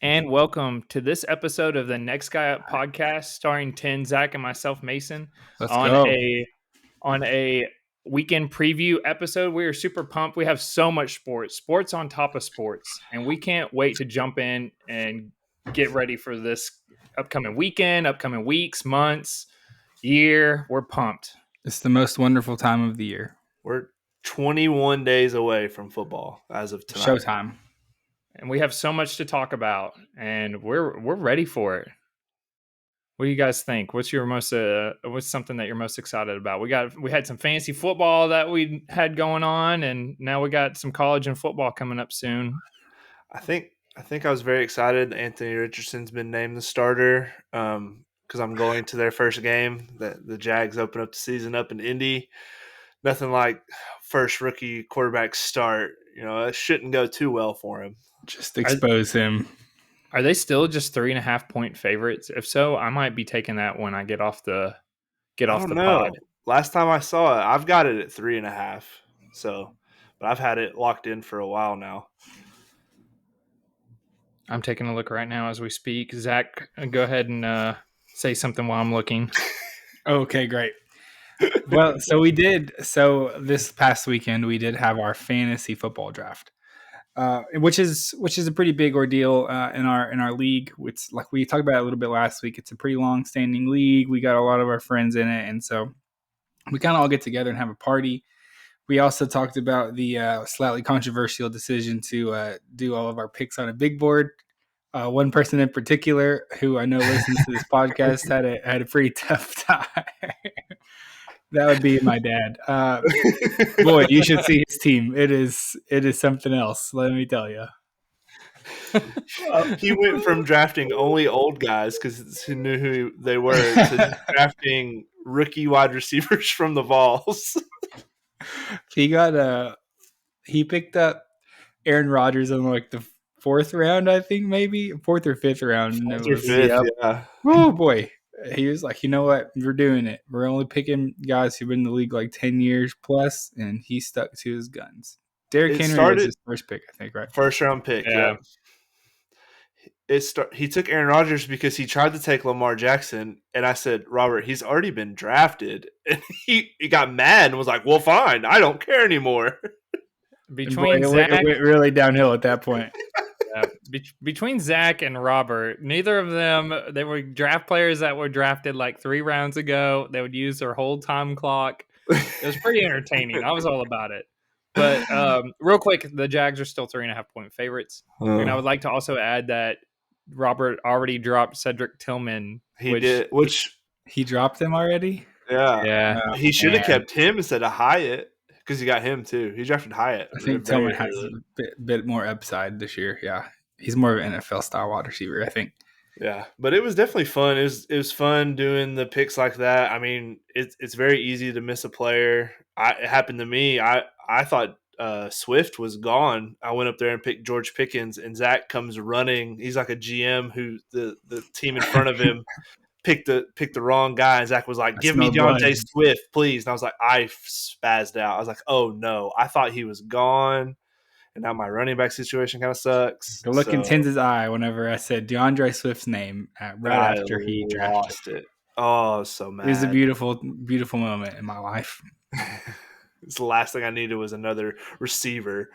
and welcome to this episode of the Next Guy Up podcast, starring Tin, Zach, and myself, Mason, Let's on go. a weekend preview episode. We are super pumped. We have so much sports on top of sports, and we can't wait to jump in and get ready for this upcoming weekend, upcoming weeks, months, year. We're pumped. It's the most wonderful time of the year. We're 21 days away from football as of tonight. Showtime. And we have so much to talk about, and we're ready for it. What do you guys think? What's something that you're most excited about? We had some fantasy football that we had going on, and now we got some college and football coming up soon. I think I was very excited. Anthony Richardson's been named the starter because I'm going to their first game. The Jags open up the season up in Indy. Nothing like first rookie quarterback start. It shouldn't go too well for him. Just expose him. Are they still just 3.5-point favorites? If so, I might be taking that when I get off the pod. Last time I saw it, I've got it at 3.5. So, but I've had it locked in for a while now. I'm taking a look right now as we speak. Zach, go ahead and say something while I'm looking. Okay, great. Well, so this past weekend we did have our fantasy football draft, which is a pretty big ordeal in our league. It's like we talked about it a little bit last week. It's a pretty long-standing league. We got a lot of our friends in it, and so we kind of all get together and have a party. We also talked about the slightly controversial decision to do all of our picks on a big board. One person in particular, who I know listens to this podcast, had a pretty tough time. That would be my dad. Boy, you should see his team. It is something else. Let me tell you. He went from drafting only old guys because he knew who they were to drafting rookie wide receivers from the Vols. He picked up Aaron Rodgers in like the 4th round, I think, maybe 4th or 5th round. 4th or 5th, yeah. Oh boy. He was like, you know what? We're doing it. We're only picking guys who've been in the league like 10 years plus, and he stuck to his guns. Derrick Henry was his first pick, I think, right? First round pick, yeah. He took Aaron Rodgers because he tried to take Lamar Jackson, and I said, Robert, he's already been drafted. And he got mad and was like, well, fine, I don't care anymore. It went really downhill at that point. Between Zach and Robert, neither of them, they were draft players that were drafted like 3 rounds ago. They would use their whole time clock. It was pretty entertaining. I was all about it. But real quick, the Jags are still 3.5-point favorites. And I would like to also add that Robert already dropped Cedric Tillman. Which he dropped him already? Yeah. He should have kept him instead of Hyatt. Because he got him too. He drafted Hyatt. I think Tillman has a bit more upside this year. Yeah, he's more of an NFL style wide receiver, I think. Yeah, but it was definitely fun. It was fun doing the picks like that. I mean, it's very easy to miss a player. It happened to me. I thought Swift was gone. I went up there and picked George Pickens, and Zach comes running. He's like a GM who the team in front of him picked the wrong guy, and Zach was like, give me DeAndre Swift, please. And I was like, I spazzed out. I was like, oh no, I thought he was gone, and now my running back situation kind of sucks. The look in Tins' eye whenever I said DeAndre Swift's name right after he lost it. Oh, I was so mad. It was a beautiful, beautiful moment in my life. It's the last thing I needed was another receiver.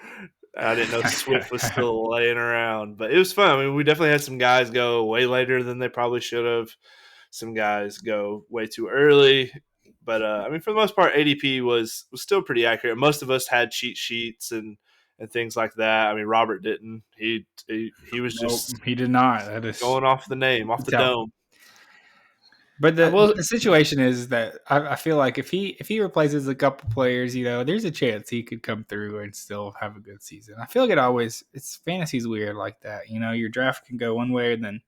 I didn't know Swift was still laying around, but it was fun. I mean, we definitely had some guys go way later than they probably should have. Some guys go way too early, but I mean, for the most part, ADP was still pretty accurate. Most of us had cheat sheets and things like that. I mean, Robert didn't. He was just he did not. That is going off the name, off the dome. But the situation is that I feel like if he replaces a couple players, there's a chance he could come through and still have a good season. I feel like it's fantasy's weird like that. Your draft can go one way and then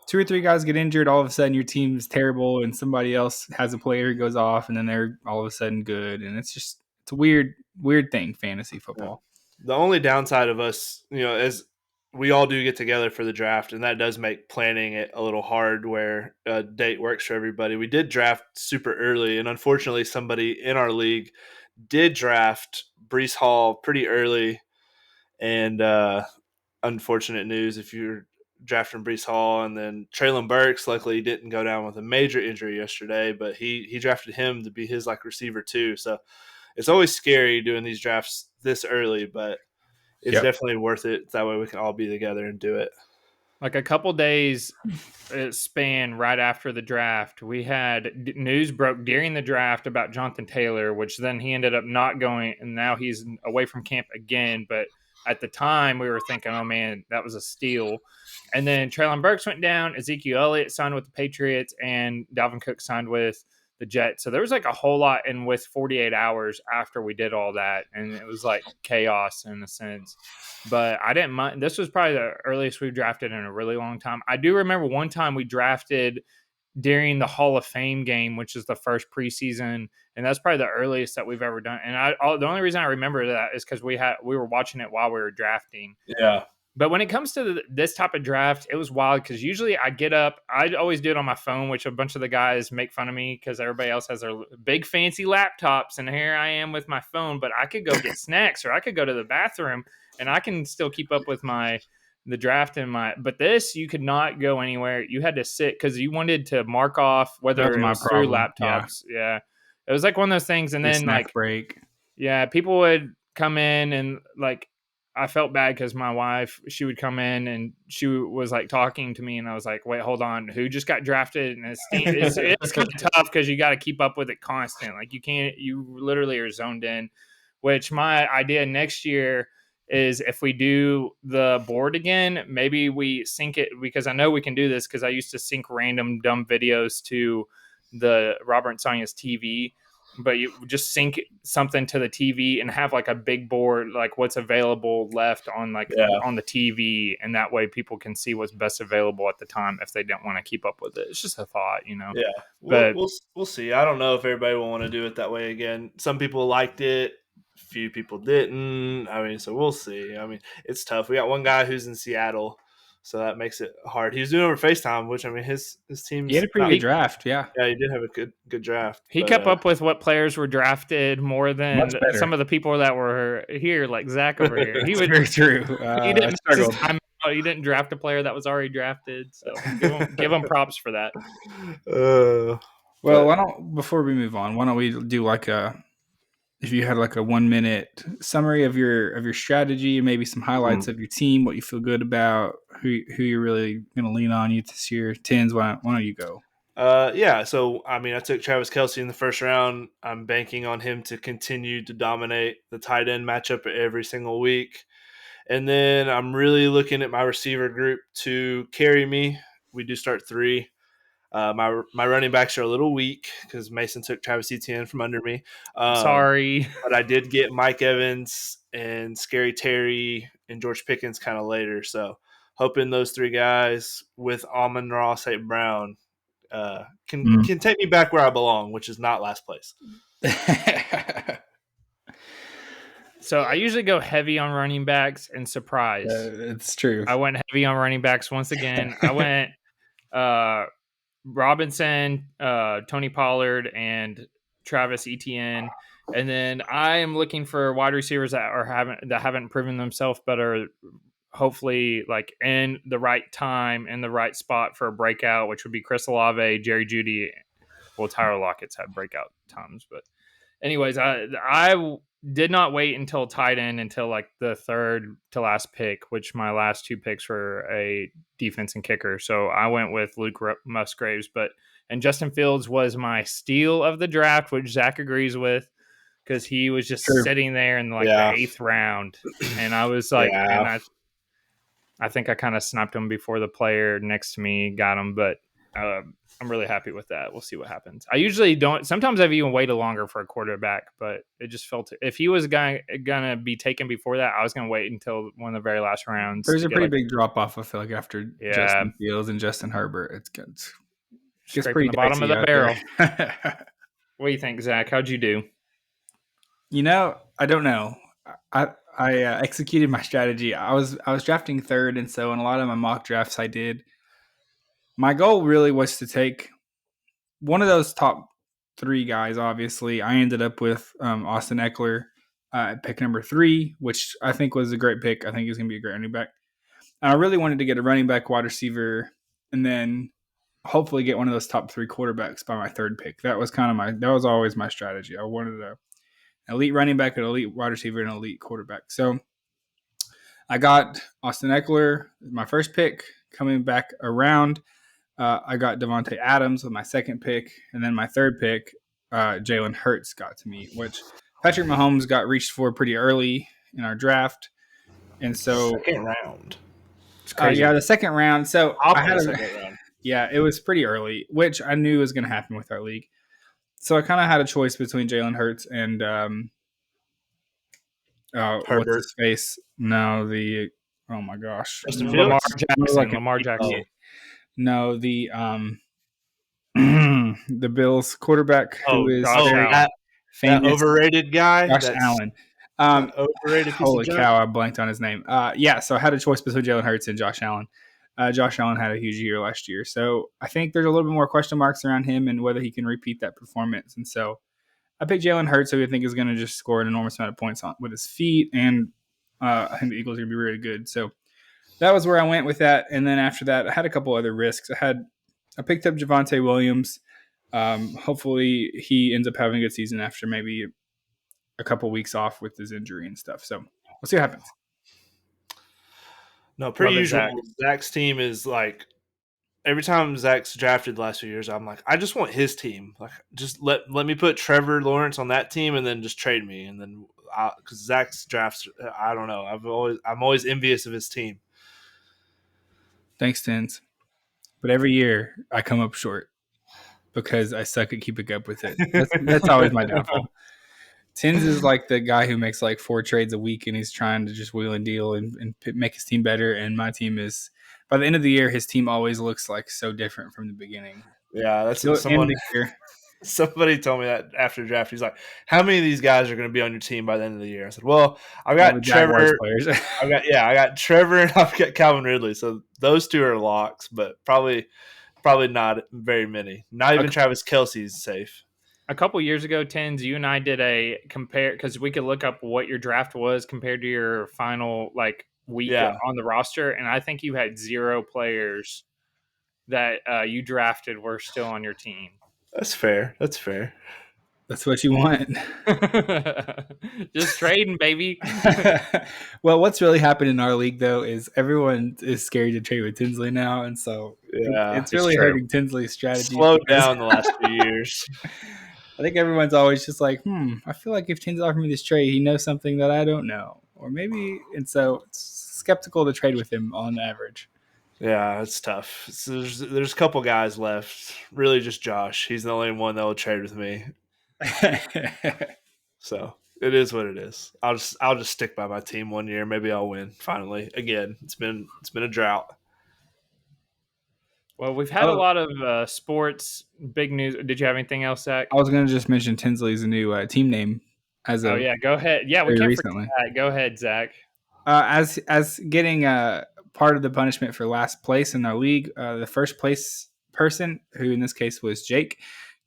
2 or 3 guys get injured, all of a sudden your team's terrible and somebody else has a player who goes off and then they're all of a sudden good. And it's a weird thing, fantasy football. Yeah. The only downside of us, is we all do get together for the draft, and that does make planning it a little hard where a date works for everybody. We did draft super early, and unfortunately somebody in our league did draft Breece Hall pretty early, and unfortunate news if you're drafting Brees Hall. And then Traylon Burks, luckily, didn't go down with a major injury yesterday, but he drafted him to be his like receiver too. So it's always scary doing these drafts this early, but it's definitely worth it. That way we can all be together and do it. Like a couple days span right after the draft, we had news broke during the draft about Jonathan Taylor, which then he ended up not going, and now he's away from camp again. But at the time, we were thinking, oh man, that was a steal. And then Traylon Burks went down, Ezekiel Elliott signed with the Patriots, and Dalvin Cook signed with the Jets. So there was like a whole lot in with 48 hours after we did all that, and it was like chaos in a sense. But I didn't mind. This was probably the earliest we've drafted in a really long time. I do remember one time we drafted during the Hall of Fame game, which is the first preseason, and that's probably the earliest that we've ever done. And the only reason I remember that is because we were watching it while we were drafting. Yeah. But when it comes to this type of draft, it was wild because usually I get up. I always do it on my phone, which a bunch of the guys make fun of me because everybody else has their big fancy laptops, and here I am with my phone. But I could go get snacks, or I could go to the bathroom, and I can still keep up with the draft in my. But this, you could not go anywhere. You had to sit because you wanted to mark off whether it was through laptops. Yeah, it was like one of those things. And then like break. Yeah, people would come in and like. I felt bad because my wife, she would come in and she was like talking to me, and I was like, wait, hold on. Who just got drafted? And it's kind of tough because you got to keep up with it constant. Like you literally are zoned in, which my idea next year is if we do the board again, maybe we sync it because I know we can do this because I used to sync random dumb videos to the Robert and Sonia's TV. But you just sync something to the TV and have like a big board, like what's available left on on the TV. And that way people can see what's best available at the time if they don't want to keep up with it. It's just a thought, you know? Yeah. But we'll see. I don't know if everybody will want to do it that way again. Some people liked it. Few people didn't. I mean, so we'll see. I mean, it's tough. We got one guy who's in Seattle, so that makes it hard. He was doing over FaceTime, which I mean, his team. He had a pretty good draft, yeah. Yeah, he did have a good draft. He kept up with what players were drafted more than some of the people that were here, like Zach over here. He was very true. He didn't draft a player that was already drafted, so give him props for that. Well, before we move on, why don't we do like if you had like a 1 minute summary of your strategy and maybe some highlights of your team, what you feel good about, who you're really going to lean on you this year. Tins, why don't you go? Yeah. So, I mean, I took Travis Kelce in the first round. I'm banking on him to continue to dominate the tight end matchup every single week. And then I'm really looking at my receiver group to carry me. We do start 3. My running backs are a little weak because Mason took Travis Etienne from under me. Sorry. But I did get Mike Evans and Scary Terry and George Pickens kind of later. So hoping those 3 guys with Amon-Ra St. Brown can take me back where I belong, which is not last place. So I usually go heavy on running backs and surprise. It's true. I went heavy on running backs once again. I went Robinson, Tony Pollard, and Travis Etienne. And then I am looking for wide receivers that haven't proven themselves, but are hopefully like in the right time and the right spot for a breakout, which would be Chris Olave, Jerry Jeudy. Well, Tyler Lockett's had breakout times, but anyways, I did not wait until tight end until like the third to last pick, which my last 2 picks were a defense and kicker. So I went with Luke Musgraves, and Justin Fields was my steal of the draft, which Zach agrees with because he was just sitting there in like the 8th round. And I was like, and I think I kind of sniped him before the player next to me got him, but I'm really happy with that. We'll see what happens. I usually don't. Sometimes I've even waited longer for a quarterback, but it just felt if he was gonna be taken before that, I was gonna wait until one of the very last rounds. There's a pretty big drop off. I feel like after Justin Fields and Justin Herbert, it gets pretty the bottom of the barrel. What do you think, Zach? How'd you do? I don't know. I executed my strategy. I was drafting 3rd, and so in a lot of my mock drafts, I did. My goal really was to take one of those top 3 guys. Obviously, I ended up with Austin Eckler at pick number 3, which I think was a great pick. I think he's going to be a great running back. And I really wanted to get a running back, wide receiver, and then hopefully get one of those top 3 quarterbacks by my 3rd pick. That was always my strategy. I wanted an elite running back, an elite wide receiver, and an elite quarterback. So I got Austin Eckler, my 1st pick. Coming back around, I got Devontae Adams with my 2nd pick. And then my 3rd pick, Jalen Hurts got to me, which Patrick Mahomes got reached for pretty early in our draft. And so 2nd round. It's crazy. Yeah, the 2nd round. So I had the 2nd round. Yeah, it was pretty early, which I knew was going to happen with our league. So I kind of had a choice between Jalen Hurts and what's his face? No, oh my gosh, Lamar Jackson. Lamar Jackson. No, the the Bills quarterback who is that overrated guy, Josh Allen. Overrated. Holy cow! I blanked on his name. Yeah, so I had a choice between Jalen Hurts and Josh Allen. Josh Allen had a huge year last year, so I think there's a little bit more question marks around him and whether he can repeat that performance. And so I picked Jalen Hurts, who I think is going to just score an enormous amount of points with his feet, and I think the Eagles are going to be really good. So that was where I went with that. And then after that, I had a couple other risks. I picked up Javonte Williams. Hopefully he ends up having a good season after maybe a couple weeks off with his injury and stuff. So we'll see what happens. No, pretty usual. Zach's team is like every time Zach's drafted the last few years, I'm like, I just want his team. Like, just let me put Trevor Lawrence on that team, and then just trade me. And then because Zach's drafts, I don't know. I'm always envious of his team. Thanks, Tins. But every year I come up short because I suck at keeping up with it. That's always my downfall. Tins is like the guy who makes like 4 trades a week, and he's trying to just wheel and deal and make his team better. And my team is, by the end of the year, his team always looks like so different from the beginning. Yeah, that's somebody told me that after the draft. He's like, "How many of these guys are going to be on your team by the end of the year?" I said, "Well, I got Trevor. I got Trevor, and I've got Calvin Ridley. So those 2 are locks, but probably not very many. Not even Travis Kelce's safe." A couple years ago, Tins, you and I did a compare because we could look up what your draft was compared to your final week on the roster, and I think you had 0 players that you drafted were still on your team. That's fair. That's what you want. Just trading, baby. Well, what's really happened in our league, though, is everyone is scared to trade with Tinsley now, and so it's really hurting Tinsley's strategy. Slowed down the last few years. I think everyone's always just like, I feel like if Tinsley offered me this trade, he knows something that I don't know. Or maybe, and so it's skeptical to trade with him on average. Yeah, it's tough. There's a couple guys left. Really just Josh. He's the only one that will trade with me. So it is what it is. I'll just stick by my team one year. Maybe I'll win finally. Again, it's been a drought. Well, we've had a lot of sports, big news. Did you have anything else, Zach? I was going to just mention Tinsley's new team name. Go ahead. Yeah, we can't forget that. Go ahead, Zach. As getting part of the punishment for last place in our league, the first place person, who in this case was Jake,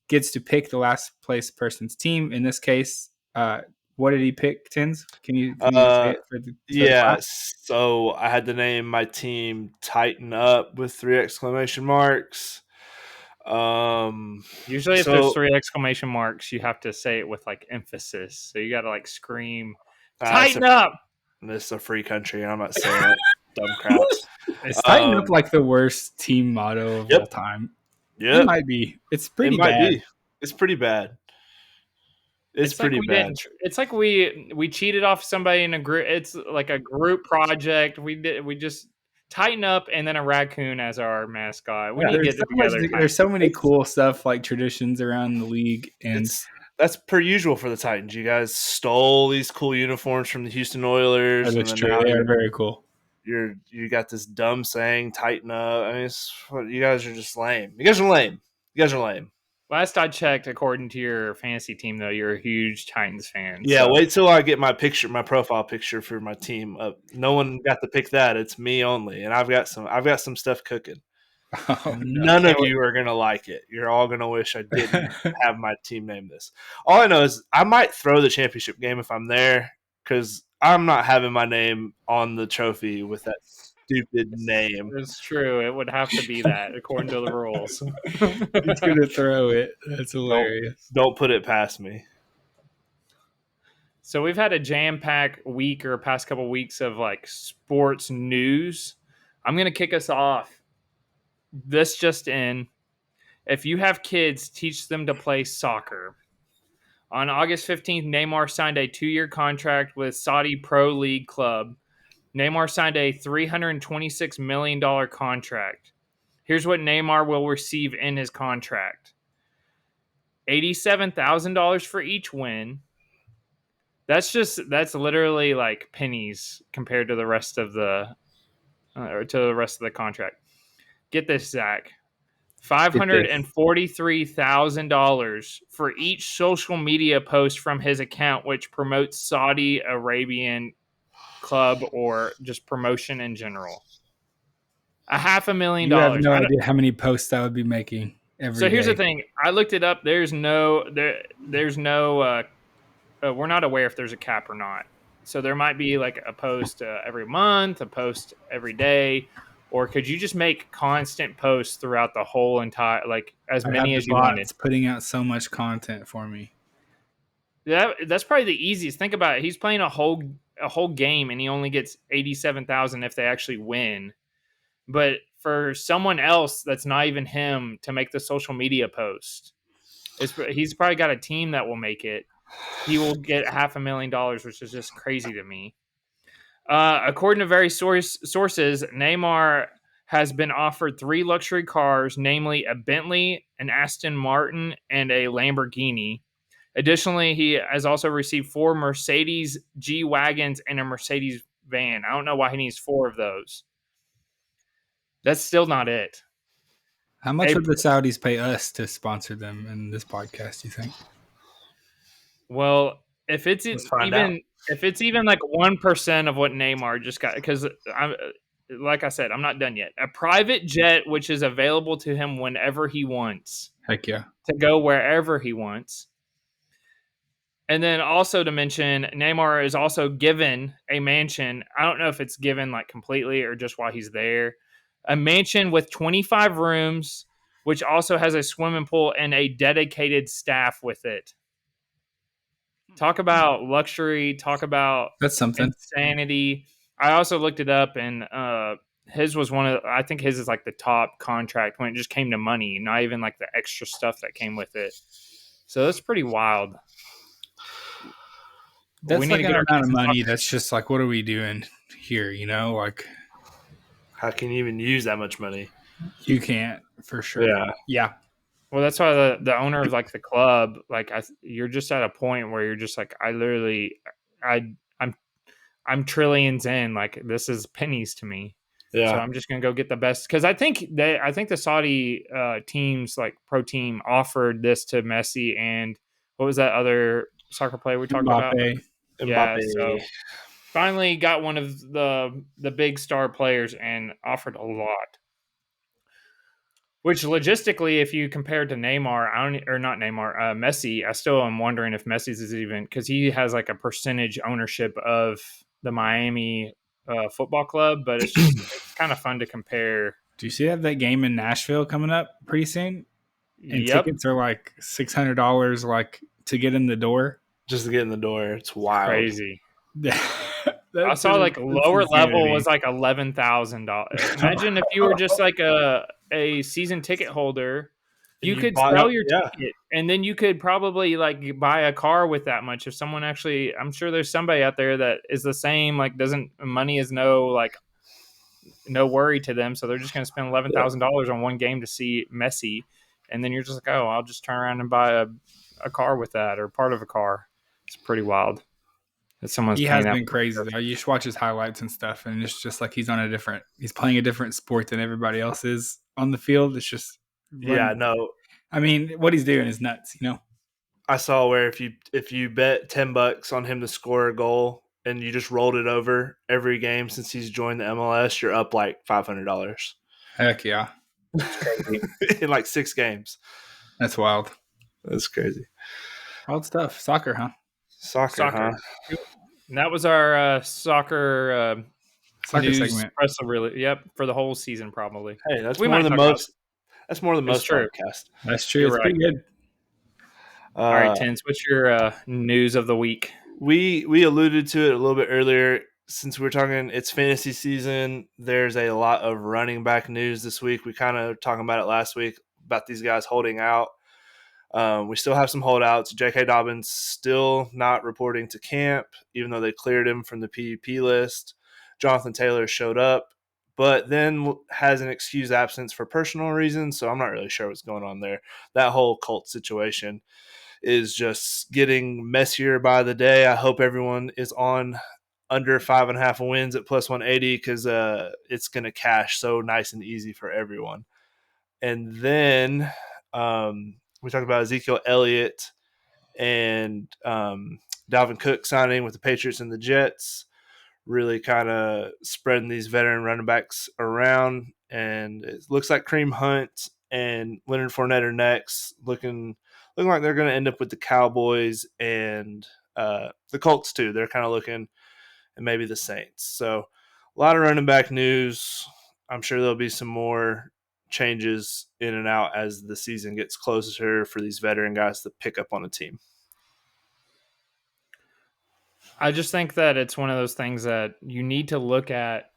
gets to pick the last place person's team. In this case, what did he pick, Tins? Can you say it so I had to name my team Tighten Up with 3 exclamation marks. Usually if there's 3 exclamation marks, you have to say it with emphasis. So you got to scream, Tighten Up! This is a free country, and I'm not saying it. Dumb craps. Is Tighten Up the worst team motto of all time? Yeah. It might be. It's pretty bad. It's pretty bad. It's pretty bad. It's like we cheated off somebody in a group. It's like a group project. We just Tighten Up and then a raccoon as our mascot. We need to get together. There's so many cool stuff traditions around the league, and that's per usual for the Titans. You guys stole these cool uniforms from the Houston Oilers. That's true. They are very cool. You got this dumb saying Tighten Up. I mean, you guys are just lame. You guys are lame. Last I checked, according to your fantasy team, though, you're a huge Titans fan. Yeah, wait till I get my profile picture for my team up. No one got to pick that. It's me only, and I've got some stuff cooking. Oh, None of you are gonna like it. You're all gonna wish I didn't have my team name this. All I know is I might throw the championship game if I'm there, because I'm not having my name on the trophy with that stupid name. It's true. It would have to be that according to the rules. He's gonna throw it. That's hilarious. Don't put it past me. So we've had a jam-packed week or past couple weeks of like sports news. I'm gonna kick us off. This just in. If you have kids, teach them to play soccer. On August 15th, Neymar signed a 2-year contract with Saudi Pro League club. Neymar signed a $326 million contract. Here's what Neymar will receive in his contract. $87,000 for each win. That's literally like pennies compared to the rest of the contract. Get this, Zach. $543,000 for each social media post from his account, which promotes Saudi Arabian club or just promotion in general. $500,000. You have no idea how many posts I would be making every day. So here's the thing. I looked it up. There's no we're not aware if there's a cap or not. So there might be like a post every month, a post every day, or could you just make constant posts throughout the whole entire, like as many as you wanted? It's putting out so much content for me. That's probably the easiest. Think about it. He's playing a whole game and he only gets 87,000 if they actually win. But for someone else that's not even him to make the social media post, he's probably got a team that will make it. He will get $500,000, which is just crazy to me. According to various sources, Neymar has been offered 3 luxury cars, namely a Bentley, an Aston Martin, and a Lamborghini. Additionally, he has also received 4 Mercedes G-Wagons and a Mercedes van. I don't know why he needs 4 of those. That's still not it. How much would the Saudis pay us to sponsor them in this podcast, you think? Well, if it's even like 1% of what Neymar just got, because like I said, I'm not done yet. A private jet, which is available to him whenever he wants. Heck yeah. To go wherever he wants. And then also to mention, Neymar is also given a mansion. I don't know if it's given like completely or just while he's there. A mansion with 25 rooms, which also has a swimming pool and a dedicated staff with it. Talk about luxury. Talk about that's something insanity. I also looked it up, and his was I think his is like the top contract when it just came to money, not even like the extra stuff that came with it. So that's pretty wild. That's like an amount of money. That's just like, what are we doing here? You know, like how can you even use that much money? You can't, for sure. Yeah. Well, that's why the owner of like the club, like you're just at a point where you're just like, I'm trillions in, like this is pennies to me. Yeah. So I'm just gonna go get the best, because I think the Saudi teams, like pro team, offered this to Messi and what was that other soccer player we talked about? Yeah. So finally got one of the big star players and offered a lot. Which logistically, if you compare it to Neymar, Messi, I still am wondering if Messi's is even, because he has like a percentage ownership of the Miami football club, but it's just it's kind of fun to compare. Do you see that game in Nashville coming up pretty soon? And tickets are like $600, like to get in the door. Just to get in the door, it's wild, crazy. I saw like lower level was like $11,000. Imagine if you were just like a season ticket holder, you could sell your ticket, and then you could probably like buy a car with that much. If someone actually, I'm sure there's somebody out there that is the same, like money is no worry to them, so they're just going to spend $11,000 on one game to see Messi, and then you're just like, oh, I'll just turn around and buy a car with that or part of a car. It's pretty wild. He has been crazy though. You just watch his highlights and stuff, and it's just like he's playing a different sport than everybody else is on the field. It's just I mean, what he's doing is nuts, you know. I saw where if you bet $10 on him to score a goal and you just rolled it over every game since he's joined the MLS, you're up like $500. Heck yeah. That's crazy. In like 6 games. That's wild. That's crazy. Wild stuff. Soccer, huh? Soccer. Huh? And that was our soccer Soccer News, segment. press really. Yep, for the whole season probably. Hey, that's We more might than talk about. most. That's more than It's most true. podcasts. That's true. You're It's right. pretty good. All right, Tins. What's your news of the week? We alluded to it a little bit earlier. Since we're talking, it's fantasy season. There's a lot of running back news this week. We kind of talking about it last week about these guys holding out. We still have some holdouts. J.K. Dobbins still not reporting to camp, even though they cleared him from the PUP list. Jonathan Taylor showed up, but then has an excused absence for personal reasons, so I'm not really sure what's going on there. That whole cult situation is just getting messier by the day. I hope everyone is on under 5.5 wins at plus 180 because it's going to cash so nice and easy for everyone. And then we talked about Ezekiel Elliott and Dalvin Cook signing with the Patriots and the Jets, really kind of spreading these veteran running backs around. And it looks like Kareem Hunt and Leonard Fournette are next, looking like they're going to end up with the Cowboys and the Colts too. They're kind of looking, and maybe the Saints. So a lot of running back news. I'm sure there'll be some more changes in and out as the season gets closer for these veteran guys to pick up on a team. I just think that it's one of those things that you need to look at.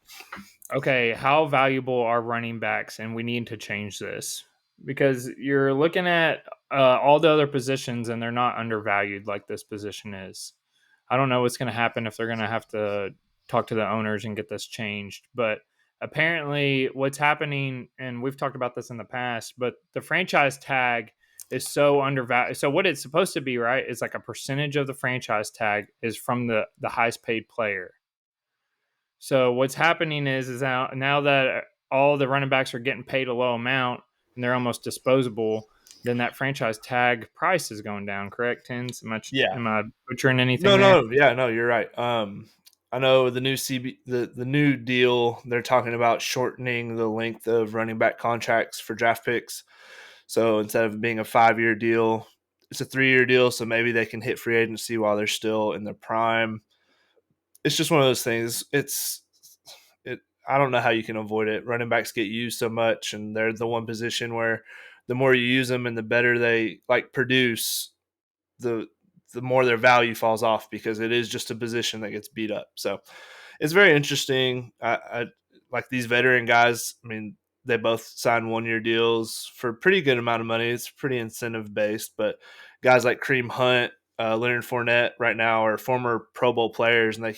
Okay, how valuable are running backs, and we need to change this because you're looking at all the other positions, and they're not undervalued like this position is. I don't know what's going to happen if they're going to have to talk to the owners and get this changed, but apparently what's happening, and we've talked about this in the past, but the franchise tag is so undervalued. So what it's supposed to be, right, is like a percentage of the franchise tag is from the highest paid player. So what's happening is now that all the running backs are getting paid a low amount and they're almost disposable, then that franchise tag price is going down. Correct, Tins? Am I butchering anything? No, you're right. I know the new the new deal. They're talking about shortening the length of running back contracts for draft picks. So instead of being a 5-year deal, it's a 3-year deal. So maybe they can hit free agency while they're still in their prime. It's just one of those things. I don't know how you can avoid it. Running backs get used so much, and they're the one position where the more you use them and the better they produce, the more their value falls off because it is just a position that gets beat up. So it's very interesting. I like these veteran guys. I mean, they both signed 1-year deals for a pretty good amount of money. It's pretty incentive based, but guys like Kareem Hunt, Leonard Fournette right now are former Pro Bowl players, and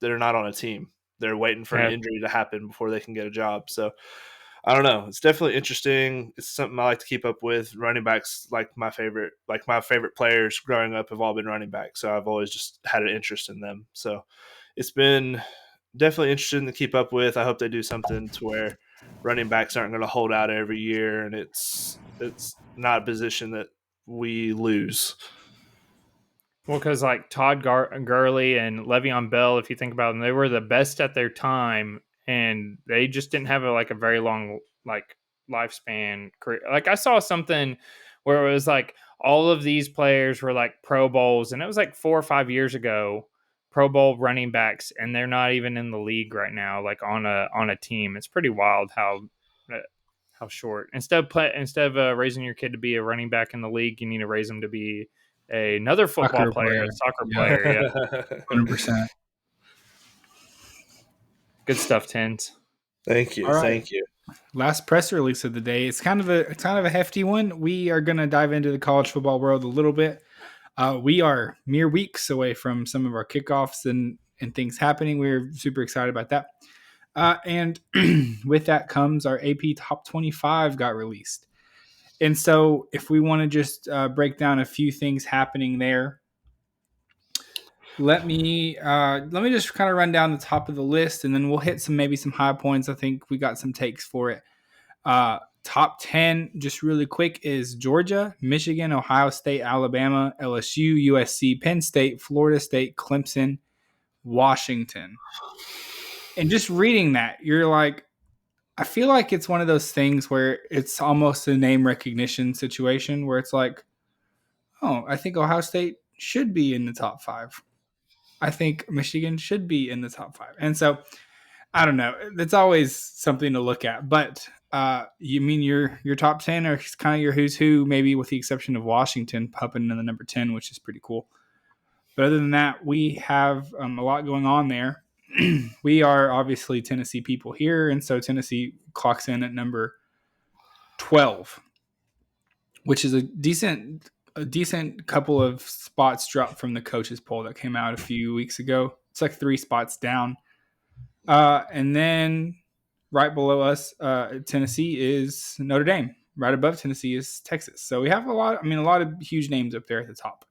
they're not on a team. They're waiting for an injury to happen before they can get a job. So I don't know. It's definitely interesting. It's something I like to keep up with. Running backs, my favorite players growing up have all been running backs. So I've always just had an interest in them. So it's been definitely interesting to keep up with. I hope they do something to where running backs aren't going to hold out every year, and it's not a position that we lose. Well, because like Todd Gurley and Le'Veon Bell, if you think about them, they were the best at their time, and they just didn't have a very long lifespan career. Like I saw something where it was like all of these players were like Pro Bowls, and it was like 4 or 5 years ago, Pro Bowl running backs, and they're not even in the league right now, like on a team. It's pretty wild how short. Instead of raising your kid to be a running back in the league, you need to raise them to be another football player, a soccer player. Yeah. 100%. Good stuff, Tins. Thank you. All right. Thank you. Last press release of the day. It's kind of a hefty one. We are going to dive into the college football world a little bit. We are mere weeks away from some of our kickoffs and things happening. We're super excited about that. And with that comes our AP Top 25 got released. And so if we want to just break down a few things happening there, let me just kind of run down the top of the list, and then we'll hit maybe some high points. I think we got some takes for it. Top 10, just really quick, is Georgia, Michigan, Ohio State, Alabama, LSU, USC, Penn State, Florida State, Clemson, Washington. And just reading that, you're like, I feel like it's one of those things where it's almost a name recognition situation where it's like, oh, I think Ohio State should be in the top 5. I think Michigan should be in the top 5. And so I don't know. It's always something to look at. But you mean your top 10 are kind of your who's who, maybe with the exception of Washington popping in the number 10, which is pretty cool. But other than that, we have a lot going on there. We are obviously Tennessee people here, and so Tennessee clocks in at number 12, which is a decent couple of spots dropped from the coaches poll that came out a few weeks ago. It's like 3 spots down. And then right below us, Tennessee is Notre Dame. Right above Tennessee is Texas. So we have a lot of huge names up there at the top.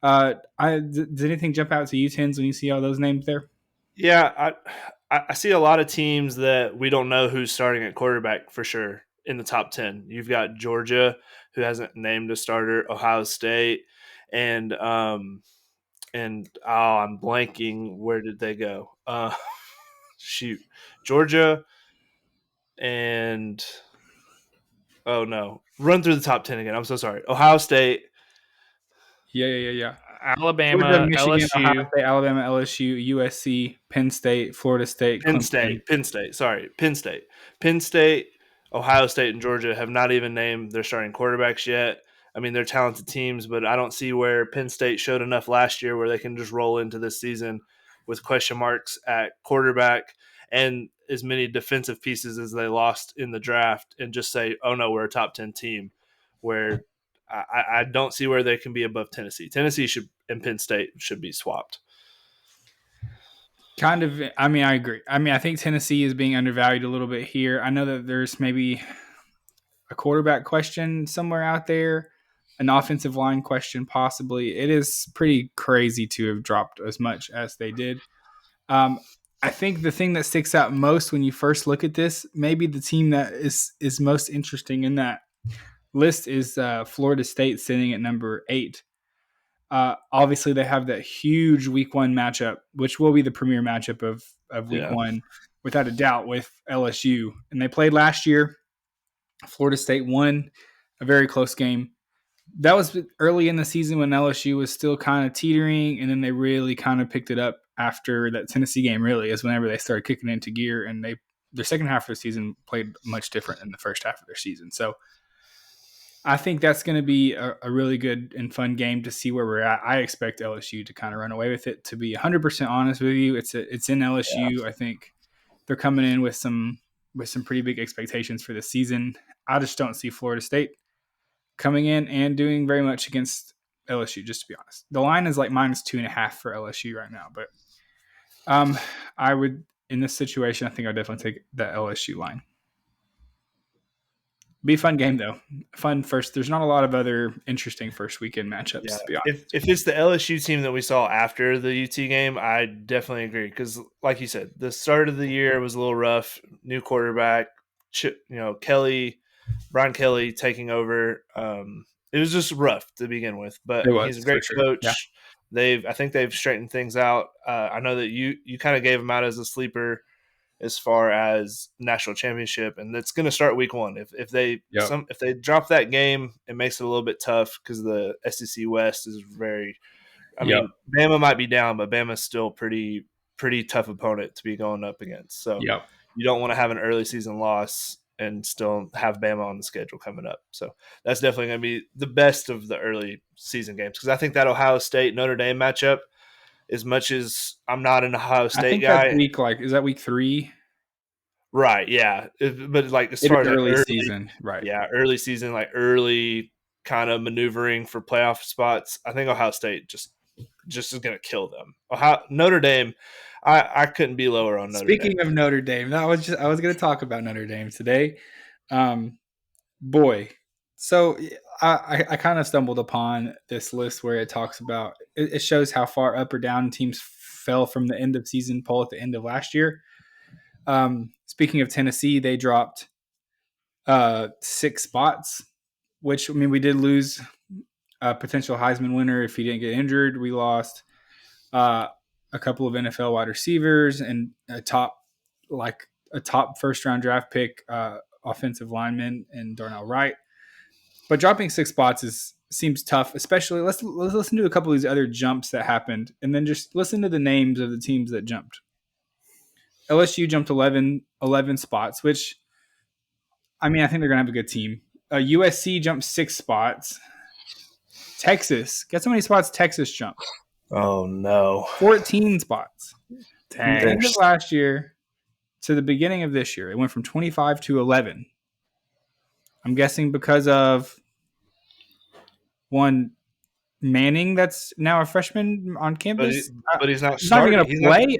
Does anything jump out to you, Tins, when you see all those names there? Yeah, I see a lot of teams that we don't know who's starting at quarterback for sure in the top 10. You've got Georgia, who hasn't named a starter, Ohio State, and I'm blanking. Where did they go? Shoot, Georgia and oh no, run through the top 10 again. I'm so sorry. Ohio State. Yeah. Alabama, Georgia, Michigan, LSU. Ohio State, Alabama, LSU, USC, Penn State, Florida State, Penn Clemson. State. Penn State, Ohio State, and Georgia have not even named their starting quarterbacks yet. I mean, they're talented teams, but I don't see where Penn State showed enough last year where they can just roll into this season with question marks at quarterback and as many defensive pieces as they lost in the draft and just say, oh no, we're a top 10 team, where I don't see where they can be above Tennessee. Tennessee and Penn State should be swapped. Kind of. I mean, I agree. I mean, I think Tennessee is being undervalued a little bit here. I know that there's maybe a quarterback question somewhere out there, an offensive line question possibly. It is pretty crazy to have dropped as much as they did. I think the thing that sticks out most when you first look at this, maybe the team that is most interesting in that list is Florida State sitting at number 8. Obviously, they have that huge Week 1 matchup, which will be the premier matchup of Week 1, without a doubt, with LSU. And they played last year. Florida State won a very close game. That was early in the season when LSU was still kind of teetering, and then they really kind of picked it up after that Tennessee game. Really, is whenever they started kicking into gear, and their second half of the season played much different than the first half of their season. So I think that's going to be a really good and fun game to see where we're at. I expect LSU to kind of run away with it. To be 100% honest with you, it's in LSU. Yeah. I think they're coming in with some pretty big expectations for this season. I just don't see Florida State coming in and doing very much against LSU, just to be honest. The line is like -2.5 for LSU right now, but I would, in this situation, I think I'd definitely take the LSU line. Be a fun game, though. Fun first. There's not a lot of other interesting first weekend matchups, to be honest. If it's the LSU team that we saw after the UT game, I definitely agree. Because, like you said, the start of the year was a little rough. New quarterback, Brian Kelly taking over. It was just rough to begin with, but he's a great coach. Yeah. I think they've straightened things out. I know that you kind of gave him out as a sleeper as far as national championship, and it's going to start week 1. If they drop that game, it makes it a little bit tough because the SEC West is very. I mean, Bama might be down, but Bama's still pretty tough opponent to be going up against. So you don't want to have an early season loss and still have Bama on the schedule coming up. So that's definitely going to be the best of the early season games, because I think that Ohio State Notre Dame matchup, as much as I'm not an Ohio State guy, is that week 3? Right. Yeah. But like as far as early season, right? Yeah, early season, like early kind of maneuvering for playoff spots. I think Ohio State just is going to kill them. Notre Dame, I couldn't be lower on Notre Dame. Speaking of Notre Dame, I was going to talk about Notre Dame today. Boy, so I kind of stumbled upon this list where it talks about it shows how far up or down teams fell from the end of season poll at the end of last year. Speaking of Tennessee, they dropped 6 spots, which, I mean, we did lose a potential Heisman winner if he didn't get injured. We lost a couple of NFL wide receivers and a top first round draft pick offensive lineman in Darnell Wright. But dropping 6 spots seems tough, especially let's listen to a couple of these other jumps that happened, and then just listen to the names of the teams that jumped. LSU jumped 11 spots, which, I mean, I think they're going to have a good team. USC jumped 6 spots. Texas, guess how many spots Texas jumped? Oh, no. 14 spots. From the Dang. end of last year to the beginning of this year, it went from 25 to 11. I'm guessing because of one Manning that's now a freshman on campus. But he's not He's not starting. even going to play.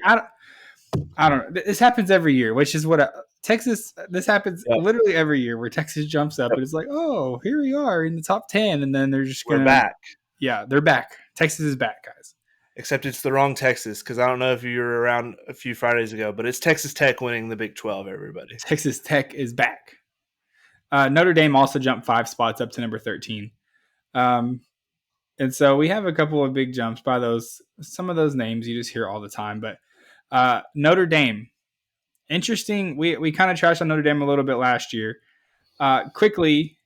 I don't know. This happens every year, which is what Texas. This happens literally every year where Texas jumps up and it's like, oh, here we are in the top 10, and then they're just going to. We're back. Yeah, they're back. Texas is back, guys. Except it's the wrong Texas, because I don't know if you were around a few Fridays ago, but it's Texas Tech winning the Big 12, everybody. Texas Tech is back. Notre Dame also jumped 5 spots up to number 13. And so we have a couple of big jumps by some of those names you just hear all the time. But Notre Dame, interesting. We kind of trashed on Notre Dame a little bit last year. Quickly,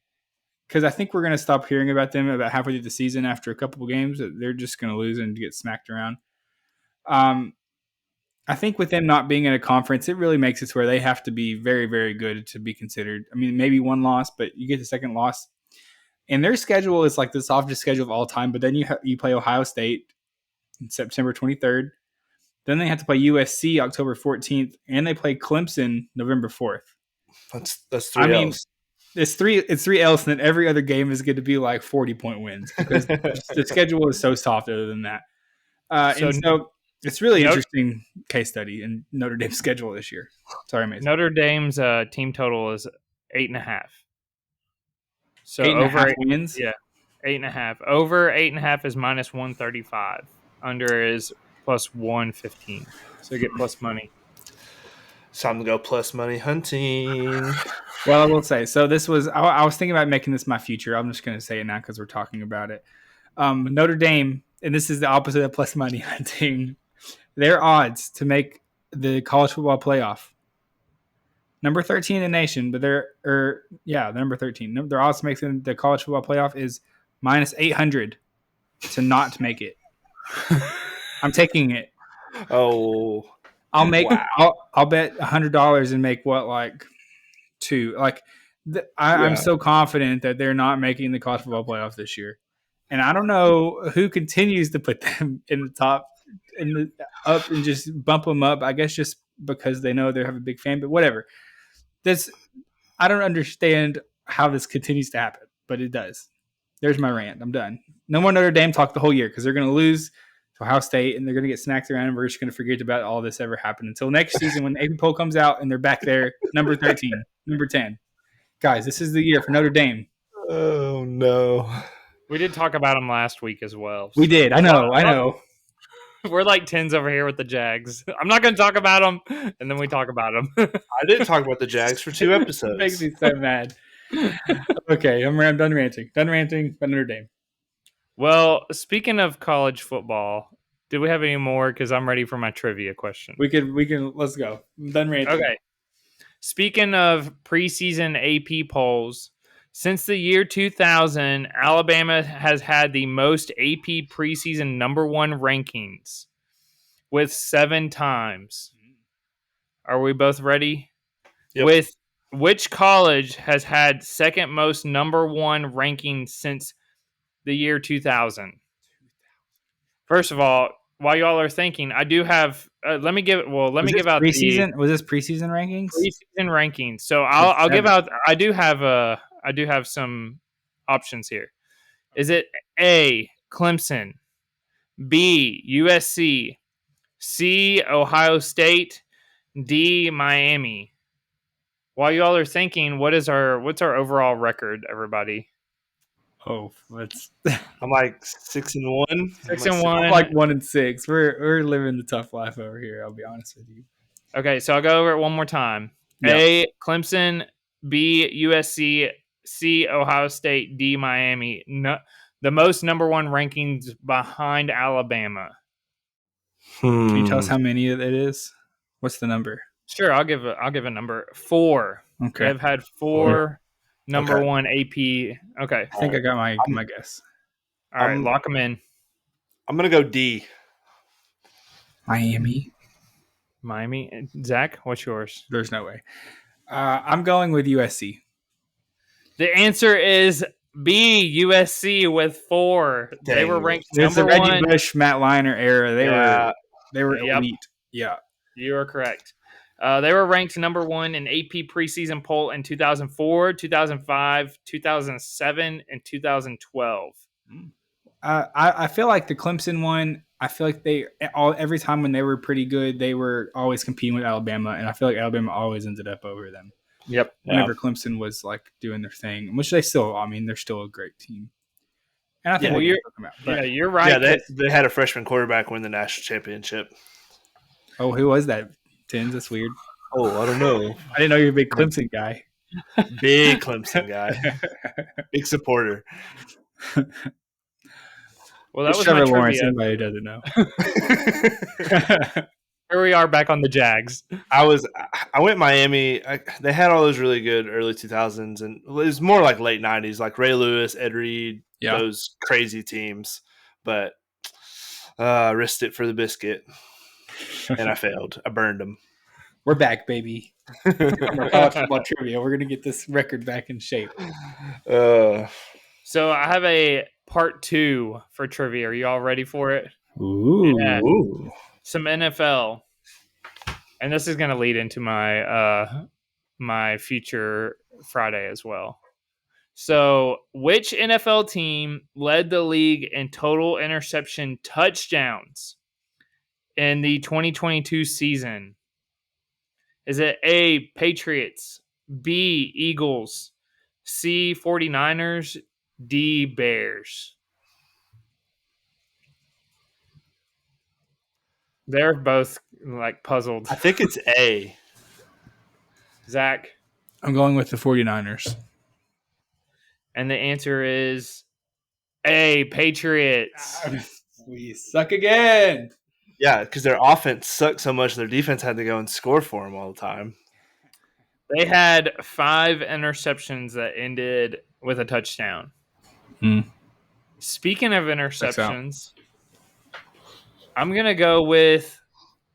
because I think we're going to stop hearing about them about halfway through the season after a couple of games. They're just going to lose and get smacked around. I think with them not being in a conference, it really makes it to where they have to be very, very good to be considered. I mean, maybe one loss, but you get the second loss. And their schedule is like the softest schedule of all time. But then you play Ohio State on September 23rd. Then they have to play USC October 14th, and they play Clemson November 4th. That's 3 L's. It's three L's, and then every other game is going to be like 40-point wins because the schedule is so soft. Other than that, so it's really interesting case study in Notre Dame's schedule this year. Sorry, Mason. Notre Dame's team total is 8.5. So 8.5 wins. Yeah, 8.5. Over 8.5 is minus 135. Under is plus 115. So you get plus money. It's time to go plus money hunting. Well, I will say, so this was, I was thinking about making this my future. I'm just going to say it now because we're talking about it. Notre Dame, and this is the opposite of plus money hunting, their odds to make the college football playoff. Number 13 in the nation, but number 13. Their odds to make the college football playoff is minus 800 to not make it. I'm taking it. Oh, I'll bet $100 and make what, like 2. Like I'm so confident that they're not making the college football playoff this year, and I don't know who continues to put them in the top up and just bump them up. I guess just because they know they have a big fan, but whatever. I don't understand how this continues to happen, but it does. There's my rant. I'm done. No more Notre Dame talk the whole year because they're going to lose to Ohio State and they're going to get snacked around, and we're just going to forget about all this ever happened until next season when the AP poll comes out and they're back there, number 13, number 10. Guys, this is the year for Notre Dame. Oh, no. We did talk about them last week as well. We did. I know. We're like 10s over here with the Jags. I'm not going to talk about them, and then we talk about them. I didn't talk about the Jags for 2 episodes. It makes me so mad. Okay, I'm done ranting. Done ranting about Notre Dame. Well, speaking of college football, do we have any more? Because I'm ready for my trivia question. We can. Let's go. I'm done ranting. Okay. Speaking of preseason AP polls, since the year 2000, Alabama has had the most AP preseason number 1 rankings with 7 times. Are we both ready? Yep. With which college has had second most number 1 ranking since the year 2000? First of all, while y'all are thinking, I do have. Let me give out preseason. Was this preseason rankings? Preseason rankings. So I'll give out. I do have some options here. Is it A, Clemson, B, USC, C, Ohio State, D, Miami? While y'all are thinking, what's our overall record, everybody? Oh, let's. I'm like 6-1. 6-1. I'm like 1-6. We're living the tough life over here. I'll be honest with you. Okay, so I'll go over it one more time. Yep. A, Clemson, B, USC, C, Ohio State, D, Miami. No, the most number 1 rankings behind Alabama. Can you tell us how many it is? What's the number? Sure, I'll give a number. 4. Okay. I've had 4 number 1 AP. Okay. I think I got my guess. All right, lock them in. I'm going to go D. Miami. Miami. Zach, what's yours? There's no way. I'm going with USC. The answer is B, USC with 4. They were Dang it. ranked It's the number Reggie 1. Bush, Matt Leinart era. They were Yep. elite. Yeah. You are correct. They were ranked number 1 in AP preseason poll in 2004, 2005, 2007, and 2012. I feel like the Clemson one. I feel like every time when they were pretty good, they were always competing with Alabama, and I feel like Alabama always ended up over them. Yep. Whenever Clemson was like doing their thing, which they still, I mean, they're still a great team. And I think Yeah, you're right. Yeah, they had a freshman quarterback win the national championship. Oh, who was that? Tins, that's weird. Oh, I don't know. I didn't know you're a big Clemson guy. Big Clemson guy. Big supporter. Well, that was Trevor my Lawrence. trivia. Anybody who doesn't know. Here we are back on the Jags. I went Miami. They had all those really good early 2000s, and it was more like late 90s, like Ray Lewis, Ed Reed, those crazy teams. But I risked it for the biscuit, and I failed. I burned them. We're back, baby. College football trivia. We're gonna get this record back in shape. So I have a part 2 for trivia. Are you all ready for it? Ooh. Yeah. Some NFL. And this is going to lead into my my future Friday as well. So, which NFL team led the league in total interception touchdowns in the 2022 season? Is it A, Patriots, B, Eagles, C, 49ers, D, Bears? They're both like puzzled. I think it's A. Zach? I'm going with the 49ers. And the answer is A, Patriots. We suck again. Yeah, because their offense sucked so much, their defense had to go and score for them all the time. They had 5 interceptions that ended with a touchdown. Speaking of interceptions, I'm going to go with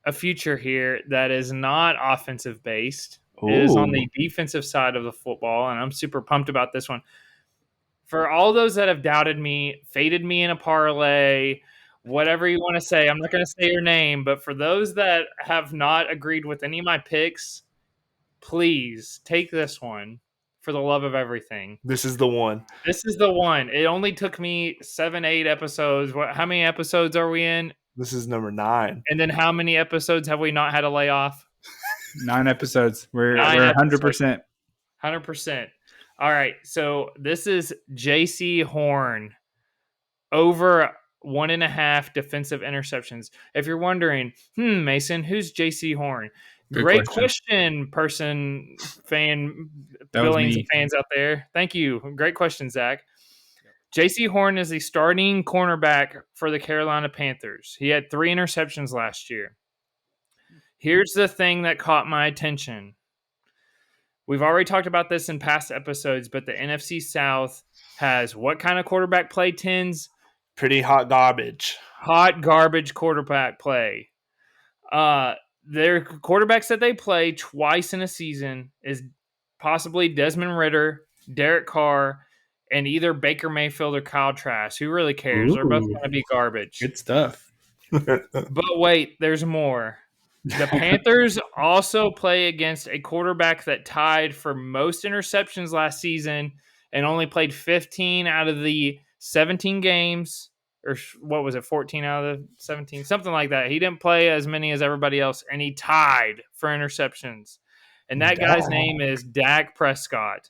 a future here that is not offensive based. It is on the defensive side of the football, and I'm super pumped about this one. For all those that have doubted me, faded me in a parlay, whatever you want to say, I'm not going to say your name, but for those that have not agreed with any of my picks, please take this one for the love of everything. This is the one. This is the one. It only took me 7-8 episodes. How many episodes are we in? This is number 9. And then how many episodes have we not had a layoff? 9 episodes. We're 100%. 100%. All right. So this is J.C. Horn over 1.5 defensive interceptions. If you're wondering, Mason, who's J.C. Horn? Great question, fan, billions of fans out there. Thank you. Great question, Zach. J.C. Horn is the starting cornerback for the Carolina Panthers. He had 3 interceptions last year. Here's the thing that caught my attention. We've already talked about this in past episodes, but the NFC South has what kind of quarterback play, Tins? Pretty hot garbage. Hot garbage quarterback play. Their quarterbacks that they play twice in a season is possibly Desmond Ridder, Derek Carr, and either Baker Mayfield or Kyle Trask. Who really cares? They're both going to be garbage. Good stuff. But wait, there's more. The Panthers also play against a quarterback that tied for most interceptions last season and only played 15 out of the 17 games. Or what was it, 14 out of the 17? Something like that. He didn't play as many as everybody else, and he tied for interceptions. And that guy's name is Dak Prescott.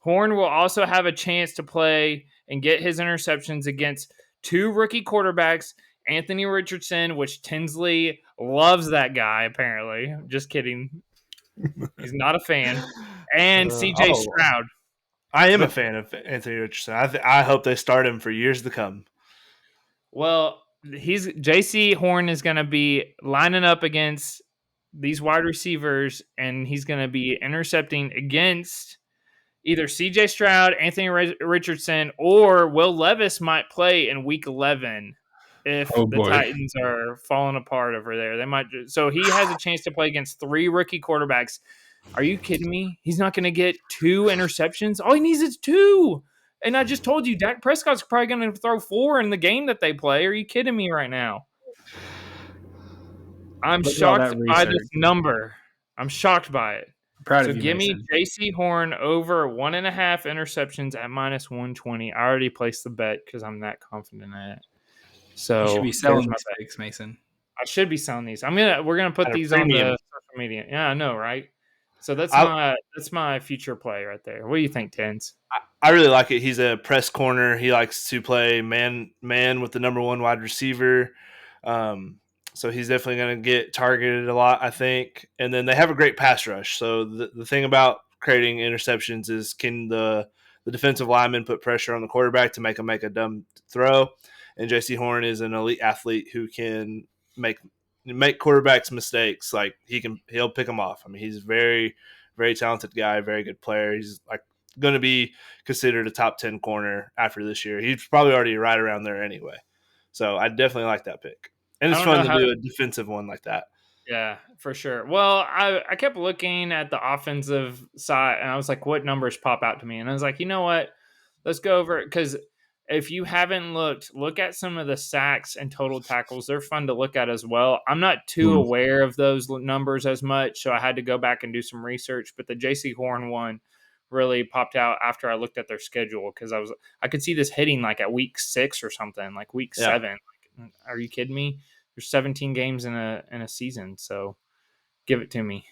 Horn will also have a chance to play and get his interceptions against 2 rookie quarterbacks, Anthony Richardson, which Tinsley loves that guy, apparently. Just kidding. He's not a fan. And C.J. Stroud. I am a fan of Anthony Richardson. I hope they start him for years to come. Well, J.C. Horn is going to be lining up against these wide receivers, and he's going to be intercepting against either C.J. Stroud, Anthony Richardson, or Will Levis might play in Week 11. if Oh the boy. Titans are falling apart over there. They might. So he has a chance to play against 3 rookie quarterbacks. Are you kidding me? He's not going to get 2 interceptions. All he needs is 2. And I just told you, Dak Prescott's probably going to throw 4 in the game that they play. Are you kidding me right now? I'm Look at all shocked that by research. this number. I'm shocked by it. Proud So of you, give me Mason. J.C. Horn over 1.5 interceptions at minus 120. I already placed the bet because I'm that confident in it. So You should be there's selling my these bet. picks, Mason. I should be selling these. We're gonna put At a these on premium. the social media. Yeah, I know, right? So that's I, my future play right there. What do you think, Tens? I really like it. He's a press corner. He likes to play man with the number 1 wide receiver. So he's definitely going to get targeted a lot, I think. And then they have a great pass rush. So the thing about creating interceptions is, can the defensive lineman put pressure on the quarterback to make him make a dumb throw? And J.C. Horn is an elite athlete who can make quarterbacks mistakes. Like he'll pick them off. I mean, he's a very, very talented guy, very good player. He's like going to be considered a top 10 corner after this year. He's probably already right around there anyway. So I definitely like that pick. And it's fun to do a defensive one like that. Yeah, for sure. Well, I kept looking at the offensive side and I was like, what numbers pop out to me? And I was like, you know what? Let's go over it, because if you haven't look at some of the sacks and total tackles. They're fun to look at as well. I'm not too aware of those numbers as much, so I had to go back and do some research. But the J.C. Horn one really popped out after I looked at their schedule, because I could see this hitting like at week 6 or something, like week 7. Like, are you kidding me? There's 17 games in a season, so give it to me.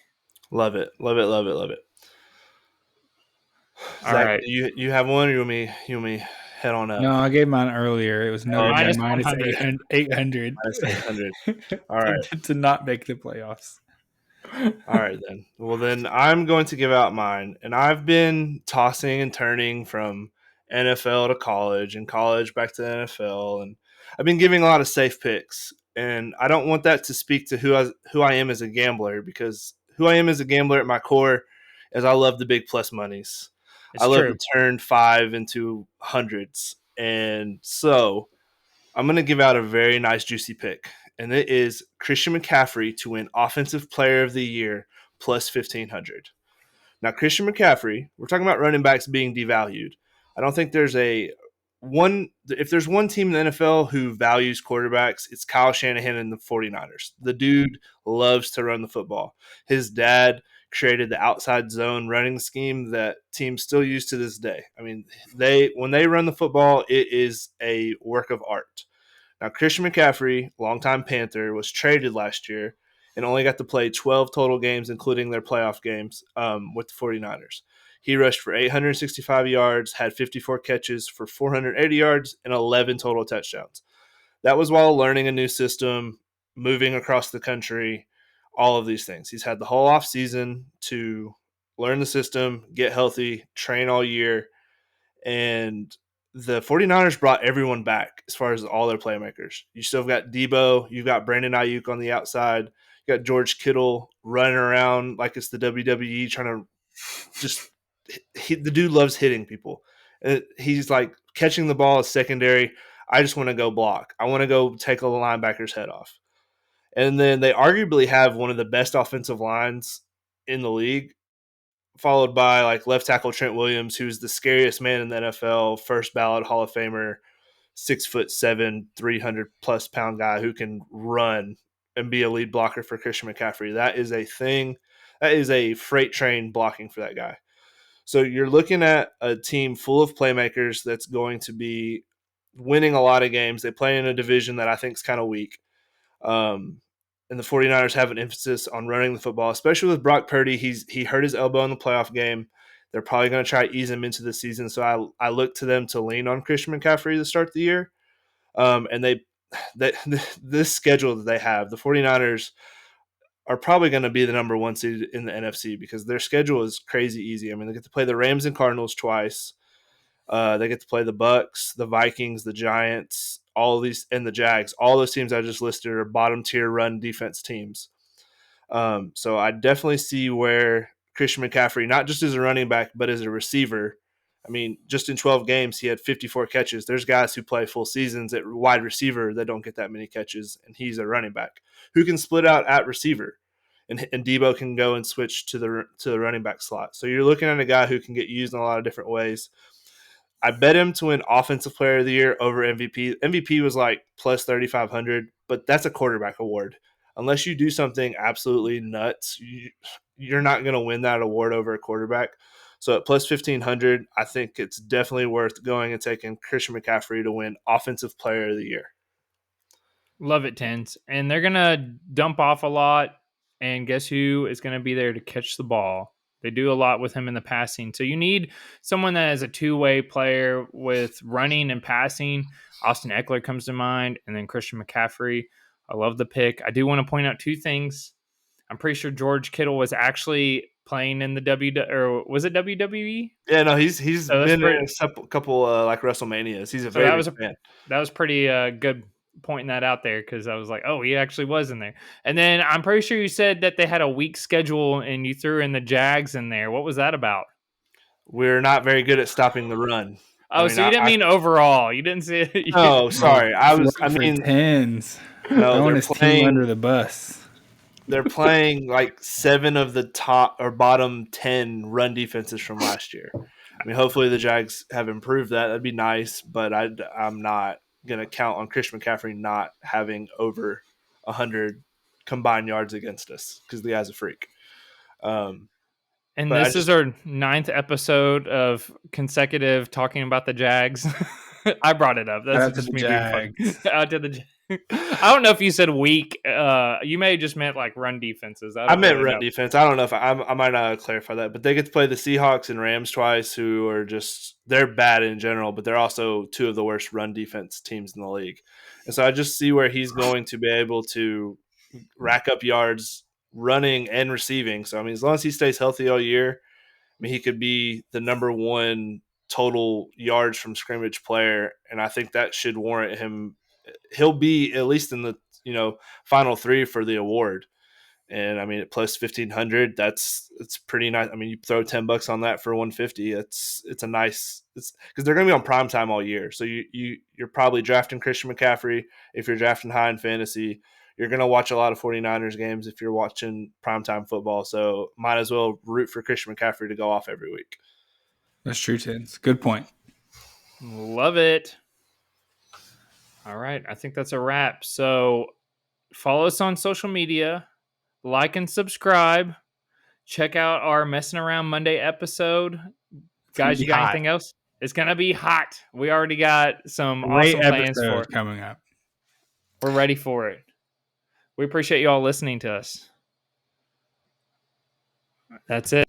Love it. Love it. Love it. Love it. All Zach, right. you have one, or you want me head on up? No, I gave mine earlier. It was no minus minus 100. 800. Minus 800. All right. to not make the playoffs. All right, then. Well, then I'm going to give out mine. And I've been tossing and turning from NFL to college and college back to the NFL. And I've been giving a lot of safe picks. And I don't want that to speak to who I am as a gambler, because who I am as a gambler at my core is I love the big plus monies. It's I love true. to turn 5 into hundreds. And so I'm going to give out a very nice, juicy pick. And it is Christian McCaffrey to win Offensive Player of the Year plus 1,500. Now, Christian McCaffrey, we're talking about running backs being devalued. I don't think there's if there's one team in the NFL who values quarterbacks, it's Kyle Shanahan and the 49ers. The dude loves to run the football. His dad created the outside zone running scheme that teams still use to this day. I mean, when they run the football, it is a work of art. Now, Christian McCaffrey, longtime Panther, was traded last year and only got to play 12 total games, including their playoff games with the 49ers. He rushed for 865 yards, had 54 catches for 480 yards, and 11 total touchdowns. That was while learning a new system, moving across the country, all of these things. He's had the whole offseason to learn the system, get healthy, train all year, and the 49ers brought everyone back as far as all their playmakers. You still got Debo, you've got Brandon Ayuk on the outside, you got George Kittle running around like it's the WWE trying to just the dude loves hitting people. He's like catching the ball is secondary. I just want to go block. I want to go take a linebacker's head off. And then they arguably have one of the best offensive lines in the league, followed by like left tackle Trent Williams, who's the scariest man in the NFL, first ballot Hall of Famer, 6'7", 300+ pound guy who can run and be a lead blocker for Christian McCaffrey. That is a thing. That is a freight train blocking for that guy. So you're looking at a team full of playmakers that's going to be winning a lot of games. They play in a division that I think is kind of weak. And the 49ers have an emphasis on running the football, especially with Brock Purdy. He hurt his elbow in the playoff game. They're probably going to try to ease him into the season. So I look to them to lean on Christian McCaffrey to start the year. And this schedule that they have, the 49ers are probably going to be the number 1 seed in the NFC because their schedule is crazy easy. I mean, they get to play the Rams and Cardinals twice. They get to play the Bucks, the Vikings, the Giants, all of these, and the Jags. All those teams I just listed are bottom tier run defense teams. So I definitely see where Christian McCaffrey, not just as a running back, but as a receiver, I mean, just in 12 games, he had 54 catches. There's guys who play full seasons at wide receiver that don't get that many catches, and he's a running back who can split out at receiver. And Debo can go and switch to the running back slot. So you're looking at a guy who can get used in a lot of different ways. I bet him to win Offensive Player of the Year over MVP. MVP was like plus 3,500, but that's a quarterback award. Unless you do something absolutely nuts, you're not going to win that award over a quarterback. So at plus 1,500, I think it's definitely worth going and taking Christian McCaffrey to win Offensive Player of the Year. Love it, Tens. And they're going to dump off a lot. And guess who is going to be there to catch the ball? They do a lot with him in the passing. So you need someone that is a two-way player with running and passing. Austin Eckler comes to mind, and then Christian McCaffrey. I love the pick. I do want to point out two things. I'm pretty sure George Kittle was actually playing in the or was it WWE? Yeah, no, he's been in a couple like WrestleManias. He's a very big fan. That was pretty good pointing that out there, because I was like, oh, he actually was in there. And then I'm pretty sure you said that they had a weak schedule and you threw in the Jags in there. What was that about? We're not very good at stopping the run. Oh, so you didn't mean overall. You didn't say it. Oh, sorry. I mean Tens. No, throwing his team under the bus. They're playing like 7 of the top or bottom 10 run defenses from last year. I mean, hopefully the Jags have improved that. That'd be nice, but I'm not going to count on Christian McCaffrey not having over 100 combined yards against us, because the guy's a freak. And this is our 9th episode of consecutive talking about the Jags. I brought it up. That's just me being fun. Out to the Jags. I don't know if you said weak. You may have just meant like run defenses. I meant run defense. I don't know if I might not clarify that, but they get to play the Seahawks and Rams twice, who are they're bad in general, but they're also 2 of the worst run defense teams in the league. And so I just see where he's going to be able to rack up yards running and receiving. So, I mean, as long as he stays healthy all year, I mean, he could be the number 1 total yards from scrimmage player. And I think that should warrant him. He'll be at least in the, final 3 for the award. And I mean, at plus 1,500, it's pretty nice. I mean, you throw $10 on that for 150. It's a nice, because they're going to be on prime time all year. So you're probably drafting Christian McCaffrey. If you're drafting high in fantasy, you're going to watch a lot of 49ers games if you're watching primetime football. So might as well root for Christian McCaffrey to go off every week. That's true, Tins. Good point. Love it. All right. I think that's a wrap. So follow us on social media, like and subscribe. Check out our Messing Around Monday episode. Guys, you got anything else? It's going to be hot. We already got some awesome plans for it coming up. We're ready for it. We appreciate you all listening to us. That's it.